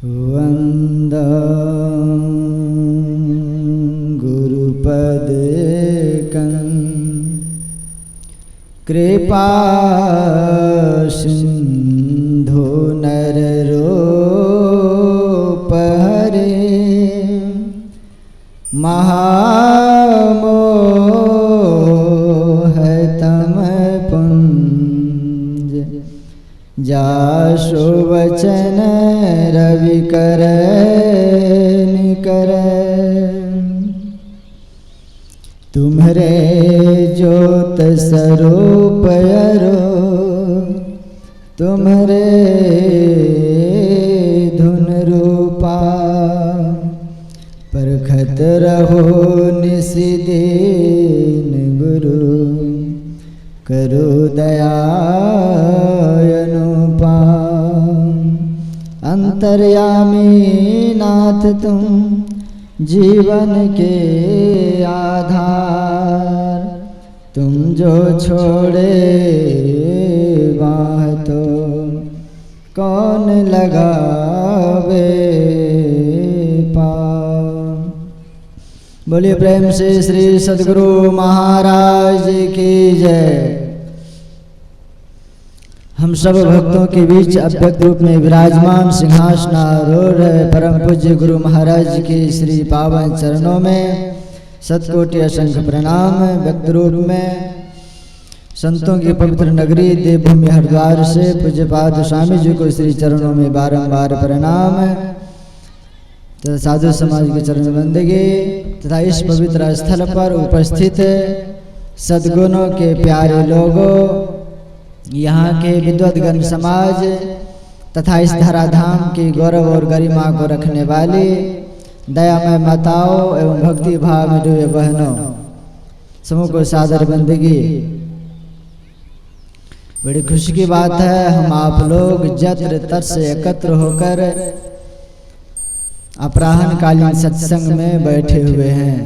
वंदं गुरुपदेकं कृपासिन्धो नररूपहरे महामोहतमपुञ्ज जासु वचन रविकर निकर तुम्हरे ज्योत स्वरूप अरो तुम्हरे धुन रूपा परखत रहो निशिदिन गुरु करो दया अनुपा अंतर्यामी नाथ तुम जीवन के आधार तुम जो छोड़े बाह तो कौन लगावे पार। बोलिए प्रेम से श्री सद्गुरु महाराज की जय। हम सब भक्तों के बीच अव्यक्त रूप में विराजमान सिंहासनारूढ़ परम पूज्य गुरु महाराज के श्री पावन चरणों में सतकोटि असंख्य प्रणाम। व्यक्त रूप में संतों की पवित्र नगरी देवभूमि हरिद्वार से पूज्यपाद स्वामी जी को श्री चरणों में बारंबार प्रणाम तथा साधु समाज के चरण बंदगी तथा इस पवित्र स्थल पर उपस्थित सद्गुणों के प्यारे लोगों, यहाँ के विद्वद्गण समाज तथा इस धराधाम की गौरव और गरिमा को रखने वाली दयामय माताओं एवं भक्ति भाव में डूबे बहनों, समूह को सादर बंदगी। बड़ी खुशी की बात है, हम आप लोग जत्र तत्र से एकत्र होकर अपराह्न कालीन सत्संग में बैठे हुए हैं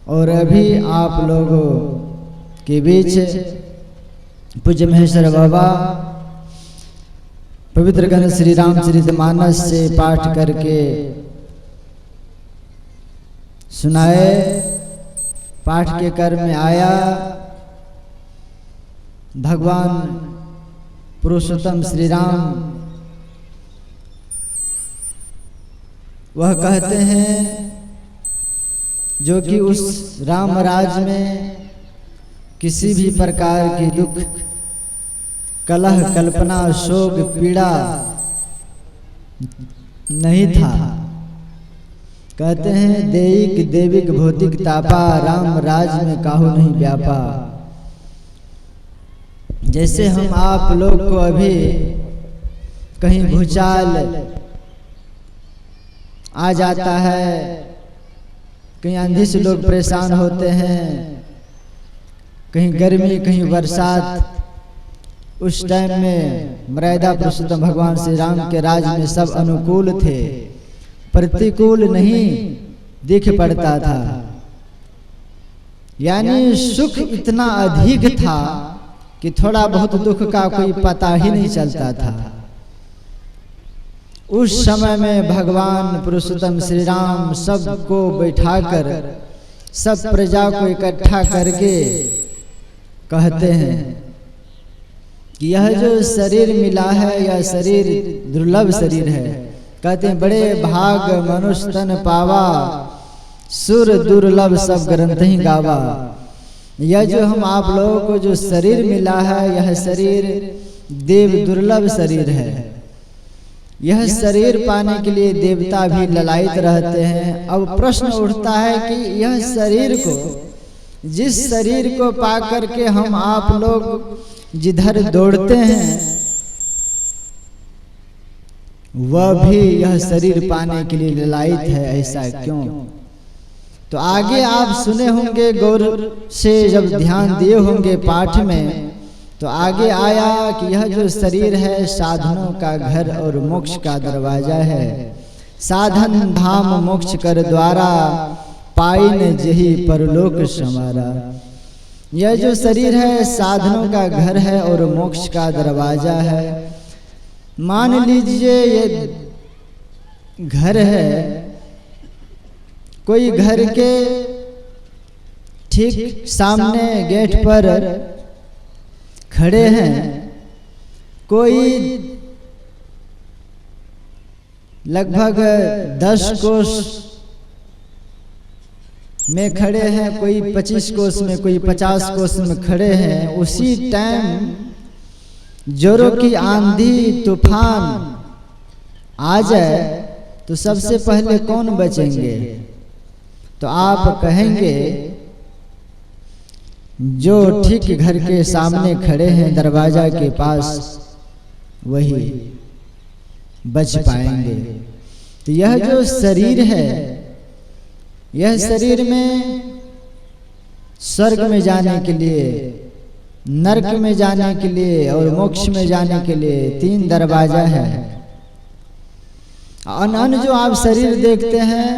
और अभी आप लोगों के बीच पूज्य महेश्वर बाबा पवित्र ग्रंथ श्री रामचरितमानस से पाठ करके सुनाए। पाठ के क्रम में आया भगवान पुरुषोत्तम श्री राम, वह कहते हैं जो कि उस राम राज में किसी भी प्रकार की दुख कलह कल्पना शोक पीड़ा नहीं था। कहते हैं देइक देविक भौतिक तापा राम राज में काहू नहीं व्यापा। जैसे हम आप लोग को अभी कहीं भूचाल आ जाता है, कहीं आंधी से लोग परेशान होते हैं, कहीं गर्मी कहीं बरसात, उस टाइम में मर्यादा पुरुषोत्तम भगवान श्री राम के राज में सब अनुकूल थे, प्रतिकूल नहीं दिख पड़ता था। यानी सुख इतना अधिक था कि थोड़ा बहुत दुख का कोई पता ही नहीं चलता था। उस समय में भगवान पुरुषोत्तम श्री राम सबको बैठाकर सब प्रजा को इकट्ठा करके कहते हैं कि यह जो शरीर मिला है यह शरीर दुर्लभ शरीर है। कहते हैं बड़े भाग मनुष्य तन पावा सुर दुर्लभ सब ग्रंथ ही गावा। यह जो हम आप लोगों को जो शरीर मिला है यह शरीर देव दुर्लभ शरीर है। यह शरीर पाने के लिए देवता भी ललायित रहते हैं। अब प्रश्न उठता है कि यह शरीर को, जिस शरीर को पा करके हम आप लोग जिधर दौड़ते हैं वह भी यह शरीर पाने के लिए ललायित है, ऐसा क्यों? तो आगे आप सुने होंगे गौर से जब ध्यान दिए होंगे पाठ में, तो आगे आया कि यह जो शरीर है साधनों का घर और मोक्ष का दरवाजा है। साधन धाम मोक्ष कर द्वारा पाइन जही परलोक समारा। यह जो शरीर है साधनों का घर है और मोक्ष का दरवाजा है। मान लीजिए ये घर है, कोई घर के ठीक सामने गेट पर खड़े हैं, कोई लगभग 10 कोस में खड़े हैं, कोई 25 कोस में, कोई 50 कोस में खड़े हैं। उसी टाइम जोरों की आंधी तूफान आ जाए तो सबसे पहले कौन बचेंगे? तो आप कहेंगे जो ठीक घर के सामने खड़े हैं दरवाजा के पास, वही बच पाएंगे। तो यह जो शरीर है, यह शरीर में स्वर्ग में जाने के लिए, नरक में जाने के लिए और मोक्ष में जाने के लिए 3 दरवाजा है। अन जो आप शरीर देखते हैं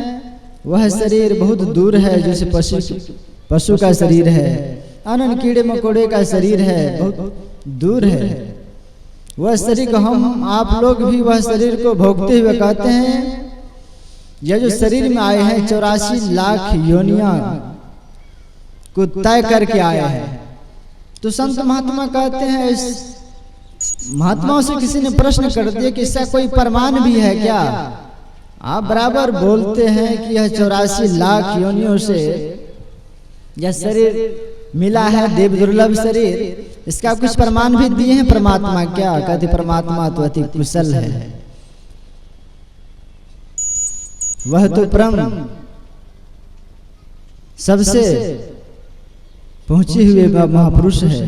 वह शरीर बहुत दूर है, जैसे पशु का शरीर है, अनन कीड़े मकोड़े का शरीर है, बहुत दूर है। वह शरीर हम आप लोग भी वह शरीर को भोगते हुए कहते हैं यह जो शरीर में आए हैं 84 लाख योनियां को तय करके आए हैं। तो संत महात्मा कहते हैं, इस महात्माओं से किसी ने प्रश्न कर दिया कि इसका कोई प्रमाण भी है क्या? आप बराबर बोलते हैं कि यह 84 लाख योनियों से यह शरीर मिला है, देव दुर्लभ शरीर, इसका कुछ प्रमाण भी दिए हैं परमात्मा क्या? कहते परमात्मा तो अति कुशल है, वह तो परम सबसे पहुंचे हुए महापुरुष है,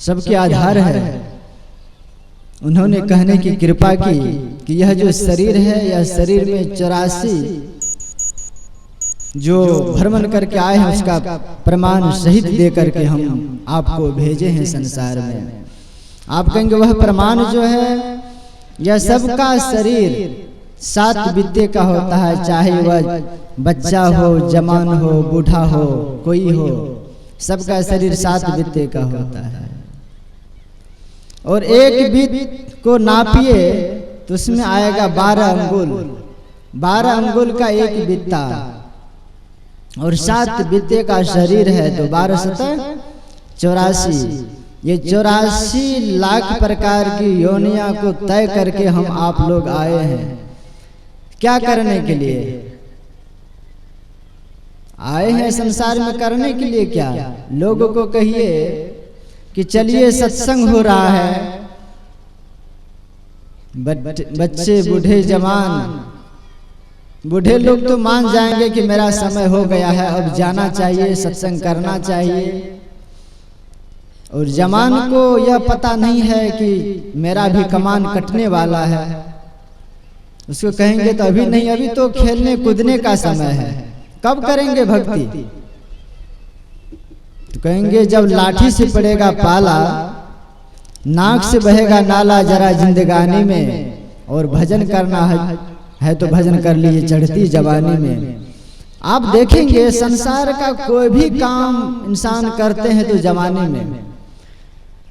सबके आधार है। उन्होंने कहने की कृपा की कि यह जो शरीर है, यह शरीर में 84 जो भ्रमण करके आए हैं उसका प्रमाण सहित दे करके हम आपको भेजे हैं संसार में। आप कहेंगे वह प्रमाण जो है, यह सबका शरीर 7 बित्ते का होता है, चाहे वह बच्चा हो, जवान हो, बूढ़ा हो, कोई हो, सबका शरीर 7 बित्ते का होता है। और एक बित्त को नापिए तो उसमें आएगा 12 अंगुल, 12 अंगुल का एक बित्ता, और 7 बित्ते का शरीर है तो 12 7 84। ये 84 लाख प्रकार की योनियां को तय करके हम आप लोग आए हैं। क्या करने के लिए आए हैं? संसार में करने के लिए क्या? लोगों को कहिए कि चलिए सत्संग हो रहा है, बच्चे बूढ़े जवान, बूढ़े लोग तो मान जाएंगे कि मेरा समय हो गया है, अब जाना चाहिए, सत्संग करना चाहिए। और जवान को यह पता नहीं है कि मेरा भी कमान कटने वाला है, उसको कहेंगे तो अभी नहीं, अभी तो खेलने कूदने का समय है, कब करेंगे भक्ति? तो कहेंगे जब लाठी से पड़ेगा पाला, नाक से बहेगा नाला जरा जिंदगानी में, और भजन करना है तो भजन कर लीजिए चढ़ती जवानी में। आप देखेंगे संसार का कोई भी काम इंसान करते हैं तो जवानी में,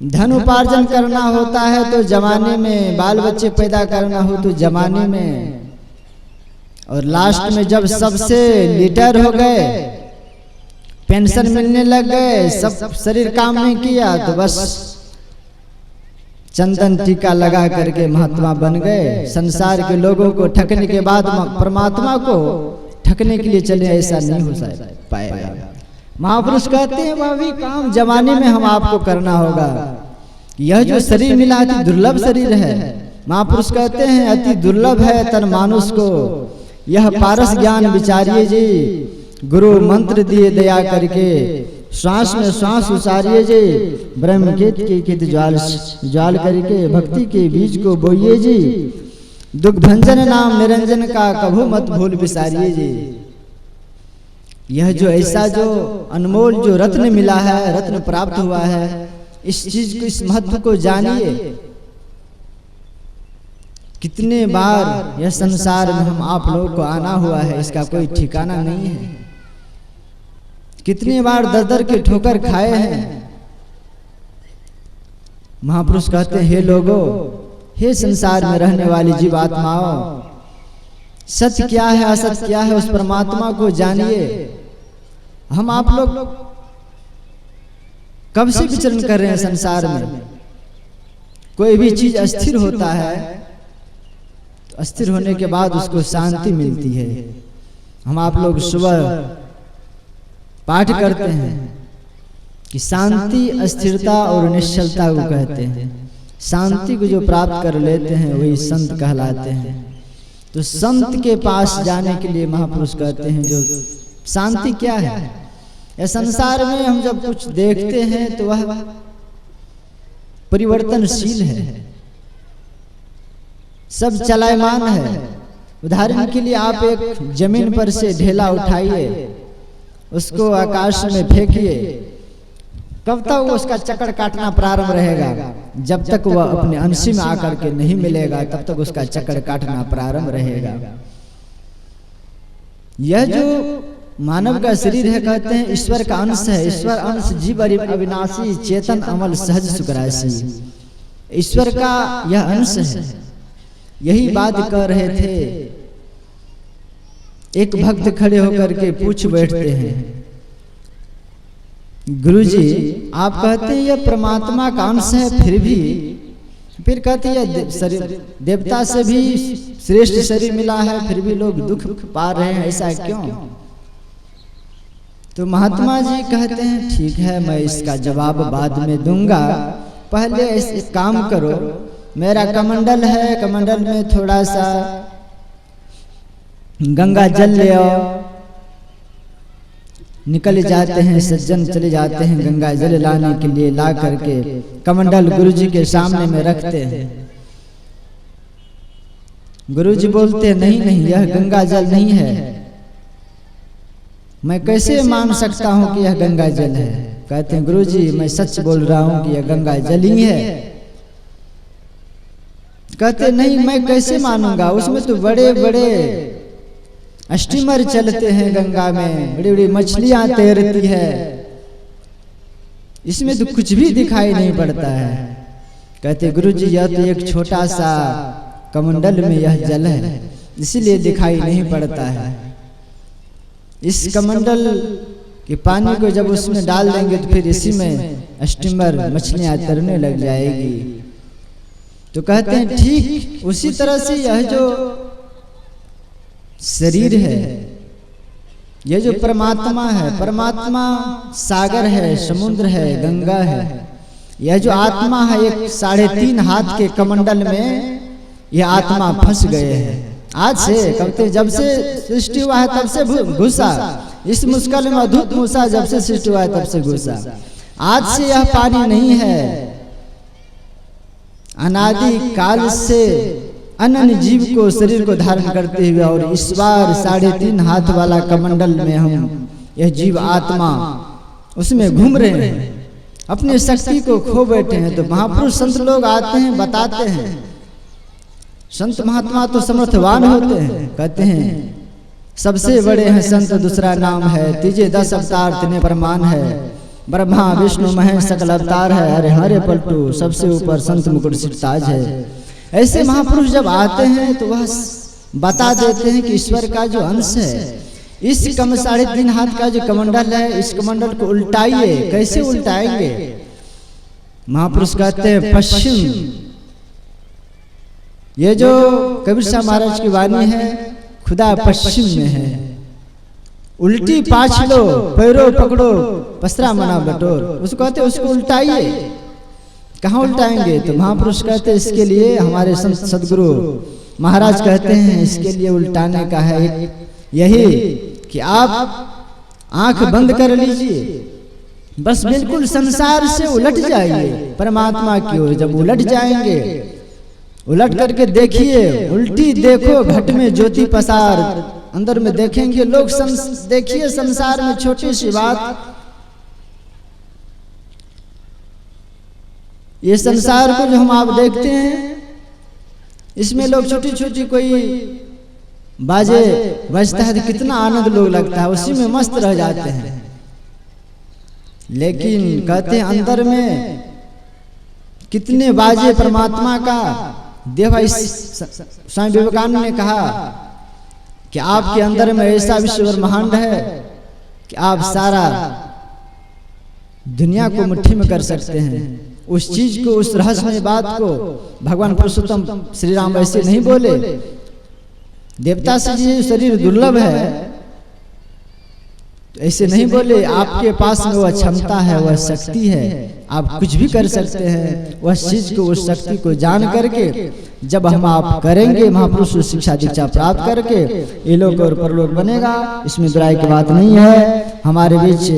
धन उपार्जन करना होता है तो जवानी में, बाल बच्चे पैदा करना हो तो जवानी में, और लास्ट में जब सबसे लीडर हो गए, पेंशन मिलने लग गए, सब शरीर काम नहीं किया तो बस चंदन टीका लगा करके महात्मा बन गए। संसार के लोगों को ठगने के बाद परमात्मा को ठगने के लिए चले, ऐसा नहीं हो पाएगा। महापुरुष कहते हैं वह भी काम जवानी में हम आपको करना होगा। यह जो शरीर मिला अति दुर्लभ शरीर है, महापुरुष कहते हैं अति दुर्लभ है तन मानुष को, यह पारस ज्ञान विचारिए जी, गुरु मंत्र दिए दया करके, श्वास में श्वास उसारिए जी, ब्रह्म के ज्वाल करके भक्ति के बीज को बोइए जी, दुख भंजन नाम निरंजन का कभू मत भूल बिसारिए जी। यह जो ऐसा जो अनमोल जो रत्न मिला है, रत्न प्राप्त हुआ है, इस चीज को, इस महत्व को जानिए। कितने बार यह संसार में हम आप लोगों को आना हुआ है, इसका कोई ठिकाना नहीं है। कितनी बार दर दर के ठोकर खाए हैं। महापुरुष कहते हैं हे लोगों, हे संसार में रहने वाली जीवात्माओं, सत्य क्या है असत्य क्या है, उस परमात्मा को जानिए। हम आप लोग कब से विचरण कर रहे हैं संसार में। कोई भी चीज अस्थिर होता है तो अस्थिर होने के बाद उसको शांति मिलती है। हम आप लोग सुबह पाठ करते हैं कि शांति अस्थिरता और निश्चलता को कहते हैं। शांति को जो प्राप्त कर लेते हैं वही संत कहलाते हैं। तो संत के पास जाने के लिए महापुरुष कहते हैं जो शांति क्या है। यह संसार में हम जब कुछ देखते हैं तो वह परिवर्तनशील है, सब चलायमान है। उदाहरण के लिए आप एक जमीन पर से ढेला उठाइए, उसको आकाश में फेंकिए, कब तक वो उसका चक्कर काटना प्रारंभ रहेगा? जब तक वह अपने अंश में आकर के नहीं मिलेगा तब तक उसका चक्कर काटना प्रारंभ रहेगा। यह जो मानव का शरीर है कहते हैं ईश्वर का अंश है। ईश्वर अंश जीव अविनाशी चेतन अमल सहज सुखराशि, ईश्वर का यह अंश है। यही बात कह रहे थे। एक भक्त खड़े होकर के पूछ बैठते हैं, गुरुजी आप कहते हैं यह परमात्मा का अंश है, फिर कहते हैं शरीर देवता से भी श्रेष्ठ शरीर मिला है, फिर भी लोग दुख पा रहे हैं, ऐसा क्यों? तो महात्मा जी कहते हैं ठीक है, मैं इसका जवाब बाद में दूंगा, पहले एक काम करो, मेरा कमंडल है, कमंडल में थोड़ा सा गंगा जल ले आओ। निकल जाते हैं सज्जन, चले जाते हैं गंगा जल लाने के लिए। ला करके कमंडल गुरुजी के सामने में रखते हैं। गुरुजी बोलते हैं नहीं नहीं, यह गंगा जल नहीं है, मैं कैसे मान सकता हूं कि यह गंगा जल है? कहते हैं गुरुजी मैं सच बोल रहा हूं कि यह गंगा जल ही है। कहते नहीं मैं कैसे मानूंगा, उसमें तो बड़े बड़े स्टीमर चलते हैं, गंगा में बड़ी बड़ी मछलियां तैरती है, इसमें तो कुछ भी दिखाई नहीं पड़ता है। कहते गुरुजी यह तो एक छोटा सा कमंडल में यह जल है, इसीलिए दिखाई नहीं पड़ता है। इस कमंडल के पानी को जब उसमें डाल देंगे तो फिर इसी में स्टीमर मछलियां तैरने लग जाएगी। तो कहते हैं ठीक उसी तरह से यह जो शरीर है, यह जो परमात्मा है, परमात्मा सागर है, समुद्र है, गंगा है। यह जो आत्मा है एक 3.5 हाथ के कमंडल में यह आत्मा फंस गए हैं। आज से कहते जब से सृष्टि हुआ है तब से घुसा, इस मुश्किल में अद्भुत मूसा जब से सृष्टि हुआ है तब से घुसा। आज से यह पानी नहीं है, अनादि काल से अनन्य जीव को शरीर को धारण करते हुए और इस बार 3.5 हाथ वाला कमंडल में हम यह जीव आत्मा उसमें घूम रहे हैं, अपनी शक्ति को खो बैठे हैं। तो महापुरुष संत लोग आते हैं, बताते हैं। संत महात्मा तो समर्थवान होते हैं, कहते हैं सबसे बड़े हैं संत, दूसरा नाम है, तीजे 10 अवतार तिन्हें प्रमाण है, ब्रह्मा विष्णु महेश सकल अवतार है, अरे हरे पलटू सबसे ऊपर संत मुकुट सिरताज है। ऐसे महापुरुष जब आते हैं तो वह बता देते हैं कि ईश्वर का जो अंश है, इस 3.5 हाथ का जो कमंडल है, इस कमंडल को उल्टाइए। कैसे उल्टाएंगे? महापुरुष कहते हैं पश्चिम, ये जो कबीर साहब महाराज की वाणी है, खुदा पश्चिम में है, उल्टी पाछ लो पैरों पकड़ो पसरा मना बटोर। उसको कहते उसको उल्टाइए। कहाँ उल्टाएंगे? तो महापुरुष कहते हैं इसके लिए हमारे संत सदगुरु महाराज कहते हैं इसके लिए उल्टाने का है यही कि आप आंख बंद कर लीजिए, बस बिल्कुल संसार से उलट जाइए परमात्मा की ओर। जब उलट जाएंगे, उलट करके देखिए, उल्टी देखो घट में ज्योति पसार, अंदर में देखेंगे लोग। देखिए संसार में छोटी सी बात, ये संसार को जो हम आप देखते हैं इसमें लोग छोटी छोटी कोई बाजे बजता है तो कितना आनंद लोग लगता है, उसी में मस्त रह जाते हैं। लेकिन कहते हैं अंदर में कितने बाजे परमात्मा का देवा। स्वामी विवेकानंद ने कहा कि आपके अंदर में ऐसा विश्व ब्रह्मांड है कि आप सारा दुनिया को मुट्ठी में कर सकते हैं। उस चीज को, उस रहस्यमय बात को भगवान पुरुषोत्तम श्री राम ऐसे नहीं बोले। देवता से ये शरीर दुर्लभ है ऐसे नहीं बोले, आपके पास में वह क्षमता है, वह शक्ति है, आप कुछ भी कर सकते हैं। वह चीज को, उस शक्ति को जान करके जब हम आप करेंगे, महापुरुष शिक्षा दीक्षा प्राप्त करके ये लोक और परलोक बनेगा। इसमें बुराई की बात नहीं है। हमारे बीच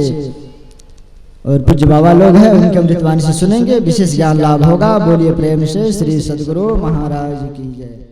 और पूज्य बाबा लोग हैं, उनके अमृतवाणी से सुनेंगे, विशेष ज्ञान लाभ होगा। बोलिए प्रेम से श्री सद्गुरु महाराज की जय।